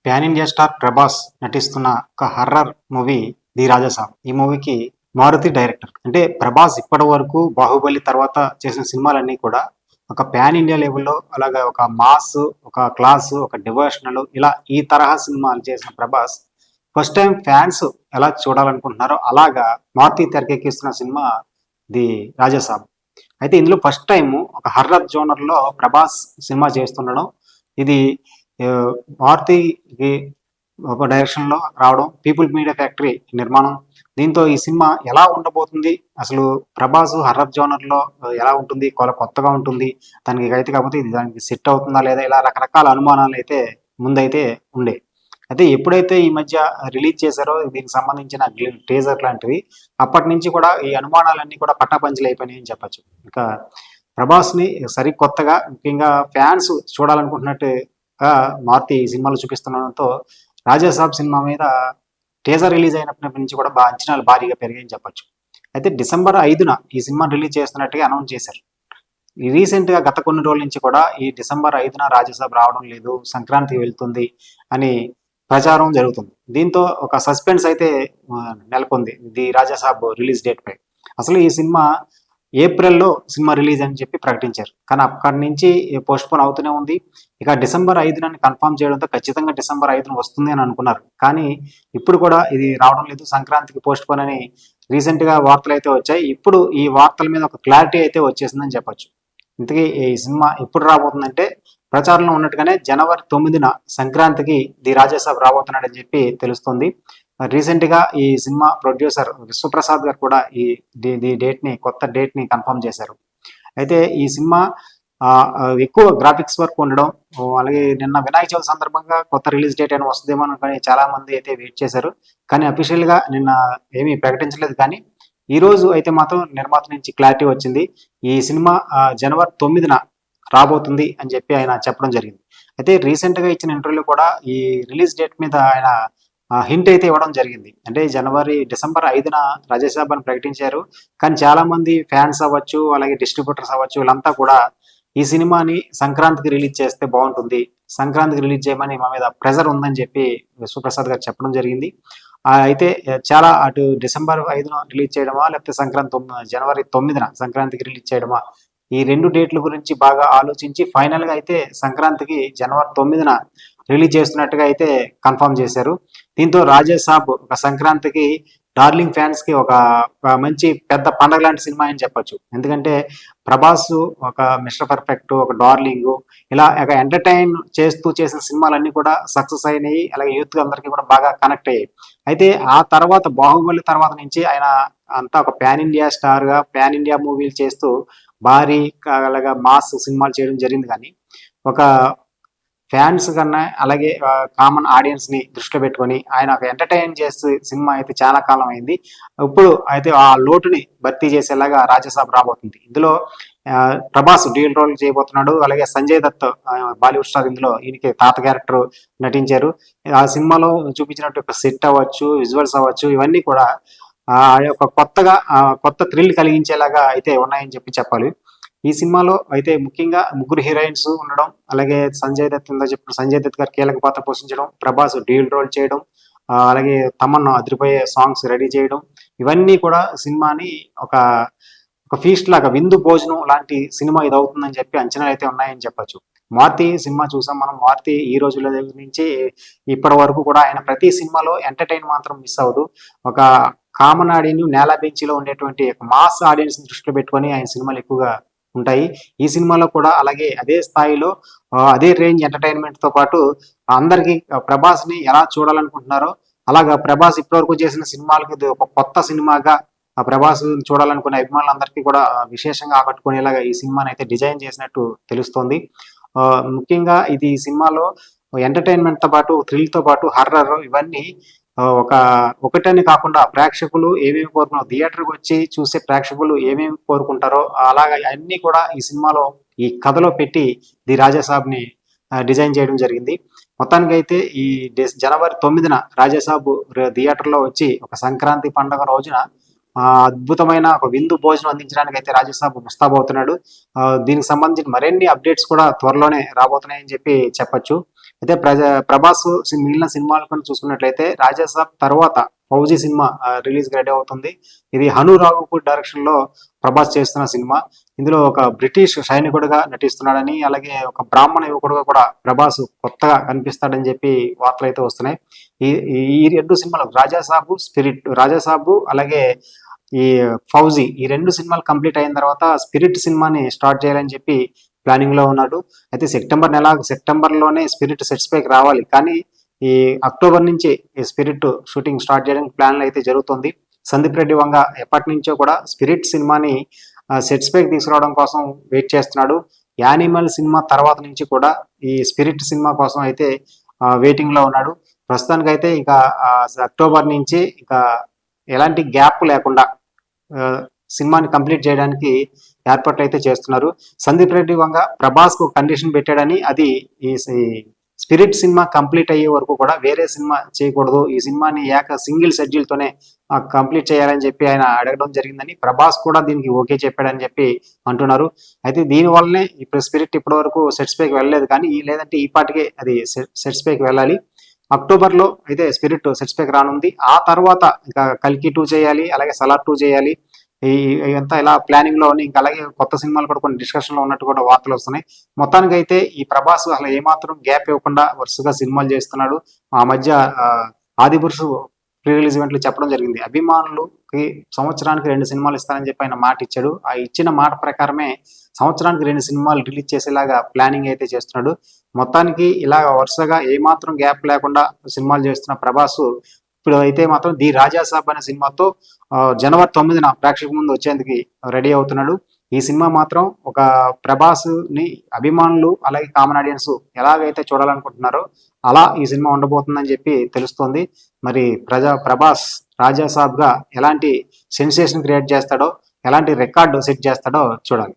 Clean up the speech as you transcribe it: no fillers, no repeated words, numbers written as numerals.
Pan India star Prabhas నటిస్తున్న ఒక horror movie the Raja Saab. ఈ మూవీకి మారుతి డైరెక్టర్. అంటే ప్రభాస్ ఇప్పటి వరకు బాహుబలి తర్వాత చేసిన సినిమాలన్నీ కూడా ఒక ప్యాన్ ఇండియా లెవెల్లో అలాగా ఒక మాస్, ఒక క్లాస్, ఒక డివోషనల్ ఇలా ఈ తరహా సినిమాలు చేసిన ప్రభాస్ ఫస్ట్ టైం ఫ్యాన్స్ ఎలా చూడాలనుకుంటున్నారో అలాగా మారుతి తెరకెక్కిస్తున్న సినిమా ది రాజాసాబ్. అయితే ఇందులో ఫస్ట్ టైం ఒక హర్రర్ జోనర్లో ప్రభాస్ సినిమా చేస్తుండడం ఇది ఆహ్, మారుతికి ఒక డైరెక్షన్‌లో రావడం, పీపుల్ మీడియా ఫ్యాక్టరీ నిర్మాణం. దీంతో ఈ సినిమా ఎలా ఉండబోతుంది? అసలు ప్రభాస్ హర్రర్ జోనర్‌లో ఎలా ఉంటుంది? కొత్తగా ఉంటుంది. దానికి అయితే కాకపోతే ఇది దానికి సెట్ అవుతుందా లేదా? ఇలా రకరకాల అనుమానాలైతే ముందైతే ఉండే. అయితే ఎప్పుడైతే ఈ మధ్య రిలీజ్ చేశారో దీనికి సంబంధించిన టీజర్ లాంటివి, అప్పటినుంచి కూడా ఈ అనుమానాలన్నీ కూడా పటాపంచలైపోయినాయని చెప్పొచ్చు. ఇంకా ప్రభాస్‌ని సరికొత్తగా ముఖ్యంగా ఫ్యాన్స్ చూడాలనుకుంటున్నట్టుగా మారుతి ఈ సినిమాలో చూపిస్తుండడంతో 'రాజాసాబ్' సినిమా మీద టీజర్ రిలీజ్ అయినప్పటి నుంచి కూడా అంచనాలు భారీగా పెరిగాయని చెప్పొచ్చు. అయితే డిసెంబర్ 5న ఈ సినిమాని రిలీజ్ చేస్తున్నట్టుగా అనౌన్స్ చేశారు. ఈ రీసెంట్‌గా గత కొన్ని రోజుల నుంచి కూడా ఈ డిసెంబర్ 5న 'రాజాసాబ్' రావడం లేదు, సంక్రాంతికి వెళ్తుంది అని ప్రచారం జరుగుతుంది. దీంతో ఒక సస్పెన్స్ అయితే నెలకొంది. ది 'రాజాసాబ్' రిలీజ్ డేట్‌పై. అసలు ఈ సినిమా ఏప్రిల్‌లో సినిమా రిలీజ్ అని చెప్పి ప్రకటించారు. కానీ అక్కడి నుంచి పోస్ట్‌పోన్ అవుతూనే ఉంది. ఇక డిసెంబర్ 5న కన్ఫర్మ్ చేయడంతో ఖచ్చితంగా డిసెంబర్ 5న వస్తుంది అని అనుకున్నారు. కానీ ఇప్పుడు కూడా ఇది రావడం లేదు. సంక్రాంతికి పోస్ట్‌పోన్ అని రీసెంట్‌గా వార్తలైతే వచ్చాయి. ఇప్పుడు ఈ వార్తల మీద ఒక క్లారిటీ అయితే వచ్చేసిందని చెప్పొచ్చు. ఇంతకీ ఈ సినిమా ఎప్పుడు రాబోతుందంటే ప్రచారంలో ఉన్నట్టుగానే జనవరి 9న సంక్రాంతికి ది రాజాసాబ్ రాబోతున్నాడని చెప్పి తెలుస్తుంది. రీసెంట్‌గా ఈ సినిమా ప్రొడ్యూసర్ విశ్వప్రసాద్ గారు కూడా ఈ కొత్త డేట్‌ని కన్ఫర్మ్ చేశారు. అయితే ఈ సినిమా ఎక్కువ గ్రాఫిక్స్ వర్క్ ఉండడం, అలాగే నిన్న వినాయక చవితి సందర్భంగా కొత్త రిలీజ్ డేట్ అయినా వస్తుందేమో అనుకోని చాలా మంది అయితే వెయిట్ చేశారు. కానీ అఫీషియల్‌గా నిన్న ఏమీ ప్రకటించలేదు కానీ, ఈరోజు అయితే మాత్రం నిర్మాత నుంచి క్లారిటీ వచ్చింది. ఈ సినిమా జనవరి 9న రాబోతుంది అని చెప్పి ఆయన చెప్పడం జరిగింది. అయితే రీసెంట్‌గా ఇచ్చిన ఇంటర్వ్యూలో కూడా ఈ రిలీజ్ డేట్ మీద ఆయన హింట్ అయితే ఇవ్వడం జరిగింది. అంటే డిసెంబర్ 5న 'రాజాసాబ్' అని ప్రకటించారు. కానీ చాలామంది ఫ్యాన్స్ అవ్వచ్చు, అలాగే డిస్ట్రిబ్యూటర్స్ అవ్వచ్చు వీళ్ళంతా కూడా ఈ సినిమాని సంక్రాంతికి రిలీజ్ చేస్తే బావుంటుంది. సంక్రాంతికి రిలీజ్ చేయమని మా మీద ప్రెషర్ ఉందని చెప్పి విశ్వప్రసాద్ గారు చెప్పడం జరిగింది. అయితే చాలా అటు డిసెంబర్ 5న రిలీజ్ చేయడమా? లేకపోతే జనవరి 9న సంక్రాంతికి రిలీజ్ చేయడమా? ఈ 2 డేట్ల గురించి బాగా ఆలోచించి ఫైనల్‌గా అయితే సంక్రాంతికి జనవరి 9న రిలీజ్ చేస్తున్నట్టుగా అయితే కన్ఫర్మ్ చేశారు. దీంతో 'రాజాసాబ్' ఒక సంక్రాంతికి డార్లింగ్ ఫ్యాన్స్‌కి ఒక మంచి పెద్ద పండగ లాంటి సినిమా అని చెప్పొచ్చు. ఎందుకంటే 'ప్రభాస్' ఒక 'మిస్టర్ పర్ఫెక్ట్', ఒక 'డార్లింగ్' ఇలా ఒక ఎంటర్‌టైన్ చేస్తూ చేసిన సినిమాలన్నీ కూడా సక్సెస్ అయినాయి. అలాగే యూత్ అందరికీ కూడా బాగా కనెక్ట్ అయ్యాయి. అయితే ఆ తర్వాత 'బాహుబలి' తర్వాత నుంచి ఆయన అంతా ఒక పాన్ ఇండియా స్టార్‌గా పాన్ ఇండియా మూవీలు చేస్తూ భారీ అలాగా మాస్ సినిమాలు చేయడం జరిగింది కానీ, ఒక ఫ్యాన్స్ కన్నా అలాగే కామన్ ఆడియన్స్‌ని దృష్టిలో పెట్టుకొని ఆయన ఒక ఎంటర్‌టైన్ చేసి సినిమా అయితే చాలా కాలం అయింది. ఇప్పుడు అయితే ఆ లోటుని భర్తీ చేసేలాగా 'రాజాసాబ్' రాబోతుంది. ఇందులో ప్రభాస్ డ్యూయల్ రోల్ చేయబోతున్నాడు. అలాగే సంజయ్ దత్ బాలీవుడ్ స్టార్ ఇందులో ఈయనకి తాత క్యారెక్టర్ నటించారు. ఆ సినిమాలో చూపించినట్టు ఒక సెట్ అవ్వచ్చు, విజువల్స్ అవ్వచ్చు ఇవన్నీ కూడా ఒక కొత్త థ్రిల్ కలిగించేలాగా అయితే ఉన్నాయని చెప్పాలి. ఈ సినిమాలో అయితే ముఖ్యంగా ముగ్గురు హీరోయిన్స్ ఉండడం, అలాగే సంజయ్ దత్ గారు కీలక పాత్ర పోషించడం, ప్రభాస్ డ్యూయల్ రోల్ చేయడం, అలాగే తమన్నా అదిరిపోయే సాంగ్స్ రెడీ చేయడం, ఇవన్నీ కూడా సినిమాని ఒక ఒక ఫీస్ట్ లాగా విందు భోజనం లాంటి సినిమా ఇదవుతుందని చెప్పి అంచనాలైతే ఉన్నాయని చెప్పొచ్చు. 'మారుతి' సినిమా చూసాం మనం. 'మారుతి' ఈ రోజుల దగ్గర నుంచి ఇప్పటి వరకు కూడా ఆయన ప్రతి సినిమాలో ఎంటర్‌టైన్ మాత్రం మిస్ అవ్వదు. ఒక కామన్ ఆడియన్ నేల బెంచ్‌లో ఉండేటువంటి మాస్ ఆడియన్స్‌ని దృష్టిలో పెట్టుకొని ఆయన సినిమాలు ఎక్కువగా ఉంటాయి. ఈ సినిమాలో కూడా అలాగే అదే స్థాయిలో అదే రేంజ్ ఎంటర్‌టైన్‌మెంట్‌తో పాటు అందరికి 'ప్రభాస్‌ని' ఎలా చూడాలనుకుంటున్నారో అలాగా 'ప్రభాస్' ఇప్పటివరకు చేసిన సినిమాలకి ఇది ఒక కొత్త సినిమాగా 'ప్రభాస్‌ని' చూడాలనుకునే అభిమానులందరికీ కూడా విశేషంగా ఆకట్టుకునేలాగా ఈ సినిమానైతే డిజైన్ చేసినట్టు తెలుస్తోంది. ముఖ్యంగా ఇది ఈ సినిమాలో ఎంటర్‌టైన్‌మెంట్‌తో పాటు, థ్రిల్‌తో పాటు హర్రర్ ఇవన్నీ ఒకటని కాకుండా ప్రేక్షకులు ఏమేమి కోరుకున్నారో థియేటర్‌కొచ్చి చూసే ప్రేక్షకులు ఏమేమి కోరుకుంటారో అలాగా అన్నీ కూడా ఈ సినిమాలో ఈ కథలో పెట్టి ది రాజాసాబ్‌ని డిజైన్ చేయడం జరిగింది. మొత్తానికైతే ఈ జనవరి 9న రాజాసాబ్ థియేటర్‌లో వచ్చి ఒక సంక్రాంతి పండుగ రోజున అద్భుతమైన ఒక విందు భోజనం అందించడానికైతే రాజాసాబ్ ముస్తాబవుతున్నాడు. దీనికి సంబంధించిన మరిన్ని అప్డేట్స్ కూడా త్వరలోనే రాబోతున్నాయని చెప్పి చెప్పొచ్చు. అయితే ప్రభాస్ మిగిలిన సినిమాలు కొన్ని చూసుకున్నట్లయితే రాజాసాబ్ తర్వాత ఫౌజీ సినిమా రిలీజ్ రెడీ అవుతుంది. ఇది హను రాఘపూర్ డైరెక్షన్ లో ప్రభాస్ చేస్తున్న సినిమా. ఇందులో ఒక బ్రిటిష్ సైనికుడిగా నటిస్తున్నాడని, అలాగే ఒక బ్రాహ్మణ యువకుడుగా కూడా ప్రభాస్ కొత్తగా కనిపిస్తాడని చెప్పి వార్తలు అయితే వస్తున్నాయి. ఈ ఈ రెండు సినిమాలు రాజాసాబు అలాగే ఈ ఫౌజీ ఈ రెండు సినిమాలు కంప్లీట్ అయిన తర్వాత స్పిరిట్ సినిమాని స్టార్ట్ చేయాలని చెప్పి ప్లానింగ్ లో ఉన్నాడు. అయితే సెప్టెంబర్లోనే స్పిరిట్ సెట్స్ పైకి రావాలి, కానీ ఈ అక్టోబర్ నుంచి ఈ స్పిరిట్ షూటింగ్ స్టార్ట్ చేయడానికి ప్లాన్లు అయితే జరుగుతుంది. సందీప్ రెడ్డి వంగ ఎప్పటి నుంచో కూడా స్పిరిట్ సినిమాని సెట్స్ పైకి తీసుకురావడం కోసం వెయిట్ చేస్తున్నాడు. యానిమల్ సినిమా తర్వాత నుంచి కూడా ఈ స్పిరిట్ సినిమా కోసం అయితే వెయిటింగ్ లో ఉన్నాడు. ప్రస్తుతానికైతే ఇక అక్టోబర్ నుంచి ఇక ఎలాంటి గ్యాప్ లేకుండా సినిమాని కంప్లీట్ చేయడానికి ఏర్పాట్లు అయితే చేస్తున్నారు. సందీప్ రెడ్డి వంగ ప్రభాస్ కు కండిషన్ పెట్టాడని, అది ఈ స్పిరిట్ సినిమా కంప్లీట్ అయ్యే వరకు కూడా వేరే సినిమా చేయకూడదు, ఈ సినిమాని సింగిల్ షెడ్యూల్ తోనే కంప్లీట్ చేయాలని చెప్పి ఆయన అడగడం జరిగిందని, ప్రభాస్ కూడా దీనికి ఓకే చెప్పాడని చెప్పి అంటున్నారు. అయితే దీని వల్లనే ఇప్పుడు స్పిరిట్ ఇప్పటి వరకు సెట్స్ పైకి వెళ్ళలేదు, కానీ లేదంటే ఈ పాటికే అది సెట్స్ పైకి వెళ్ళాలి. అక్టోబర్ లో అయితే స్పిరిట్ సెట్స్ పైకి రానుంది. ఆ తర్వాత ఇంకా కల్కి 2 చేయాలి, అలాగే సలార్ 2 చేయాలి. ఇదంతా ఇలా ప్లానింగ్ లో ఉంది. ఇంకా అలాగే కొత్త సినిమాలు కూడా కొన్ని డిస్కషన్ లో ఉన్నట్టు కూడా వార్తలు వస్తున్నాయి. మొత్తానికి అయితే ఈ ప్రభాస్ అసలు ఏమాత్రం గ్యాప్ ఇవ్వకుండా వరుసగా సినిమాలు చేస్తున్నాడు. ఆ మధ్య ఆదిపురుషు ప్రీ రిలీజ్ ఈవెంట్లు చెప్పడం జరిగింది. అభిమానులకి సంవత్సరానికి 2 సినిమాలు ఇస్తానని చెప్పి ఆయన మాట ఇచ్చాడు. ఆ ఇచ్చిన మాట ప్రకారమే సంవత్సరానికి 2 సినిమాలు రిలీజ్ చేసేలాగా ప్లానింగ్ అయితే చేస్తున్నాడు. మొత్తానికి ఇలా వరుసగా ఏమాత్రం గ్యాప్ లేకుండా సినిమాలు చేస్తున్న ప్రభాస్ ఇప్పుడు అయితే మాత్రం ది రాజాసాబ్ అనే సినిమాతో జనవరి 9న ప్రేక్షక ముందు వచ్చేందుకు రెడీ అవుతున్నాడు. ఈ సినిమా మాత్రం ఒక ప్రభాస్ ని అభిమానులు అలాగే కామన్ ఆడియన్స్ ఎలాగైతే చూడాలనుకుంటున్నారో అలా ఈ సినిమా ఉండబోతుందని చెప్పి తెలుస్తోంది. మరి ప్రభాస్ రాజాసాబ్ గా ఎలాంటి సెన్సేషన్ క్రియేట్ చేస్తాడో, ఎలాంటి రికార్డు సెట్ చేస్తాడో చూడాలి.